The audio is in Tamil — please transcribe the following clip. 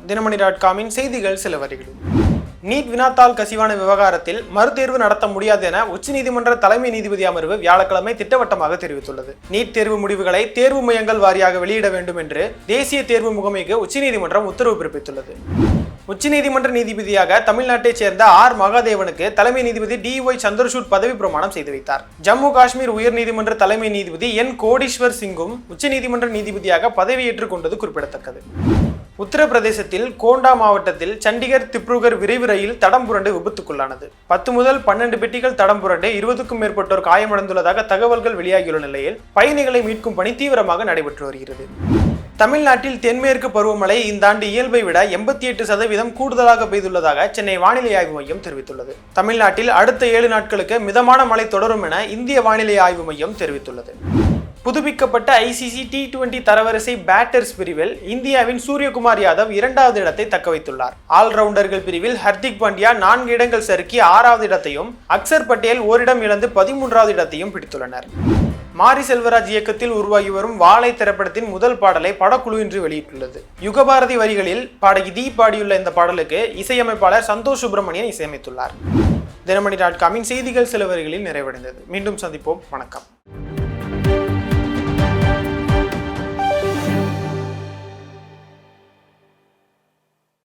தினமணி.com செய்திகள் சில வரிகள். நீட் வினாத்தாள் கசிவான விவகாரத்தில் மறுதேர்வு நடத்த முடியாது என உச்சநீதிமன்ற தலைமை நீதிபதி அமர்வு வியாழக்கிழமை திட்டவட்டமாக தெரிவித்துள்ளது. நீட் தேர்வு முடிவுகளை தேர்வு மையங்கள் வாரியாக வெளியிட வேண்டும் என்று தேசிய தேர்வு முகமைக்கு உச்சநீதிமன்றம் உத்தரவு பிறப்பித்துள்ளது. உச்சநீதிமன்ற நீதிபதியாக தமிழ்நாட்டைச் சேர்ந்த ஆர் மகாதேவனுக்கு தலைமை நீதிபதி டி.ஒய். சந்திரசூட் பதவி பிரமாணம் செய்து வைத்தார். ஜம்மு காஷ்மீர் உயர்நீதிமன்ற தலைமை நீதிபதி என். கோடீஸ்வர் சிங்கும் உச்சநீதிமன்ற நீதிபதியாக பதவியேற்றுக் கொண்டது குறிப்பிடத்தக்கது. உத்தரப்பிரதேசத்தில் கோண்டா மாவட்டத்தில் சண்டிகர் திப்ருகர் விரைவு ரயில் தடம் புரண்டு விபத்துக்குள்ளானது. 10 முதல் 12 பெட்டிகள் தடம் புரண்டு 20க்கும் மேற்பட்டோர் காயமடைந்துள்ளதாக தகவல்கள் வெளியாகியுள்ள நிலையில் பயணிகளை மீட்கும் பணி தீவிரமாக நடைபெற்று வருகிறது. தமிழ்நாட்டில் தென்மேற்கு பருவமழை இந்த ஆண்டு இயல்பை விட 88% கூடுதலாக பெய்துள்ளதாக சென்னை வானிலை ஆய்வு மையம் தெரிவித்துள்ளது. தமிழ்நாட்டில் அடுத்த 7 நாட்களுக்கு மிதமான மழை தொடரும் என இந்திய வானிலை ஆய்வு மையம் தெரிவித்துள்ளது. புதுப்பிக்கப்பட்ட ICC T20 தரவரிசை பேட்டர்ஸ் பிரிவில் இந்தியாவின் சூரியகுமார் யாதவ் 2வது இடத்தை தக்க வைத்துள்ளார். ஆல்ரவுண்டர்கள் பிரிவில் ஹர்திக் பாண்டியா 4 இடங்கள் சறுக்கி 6வது இடத்தையும், அக்சர் பட்டேல் 1 இடம் இழந்து 13வது இடத்தையும் பிடித்துள்ளனர். மாரி செல்வராஜ் இயக்கத்தில் உருவாகி வரும் வாழை திரைப்படத்தின் முதல் பாடலை படக்குழு இன்று வெளியிட்டுள்ளது. யுகபாரதி வரிகளில் பாடகி தி பாடியுள்ள இந்த பாடலுக்கு இசையமைப்பாளர் சந்தோஷ் சுப்பிரமணியன் இசையமைத்துள்ளார். தினமணி.com செய்திகள் சில வரிகளில் நிறைவடைந்தது. மீண்டும் சந்திப்போம். வணக்கம்.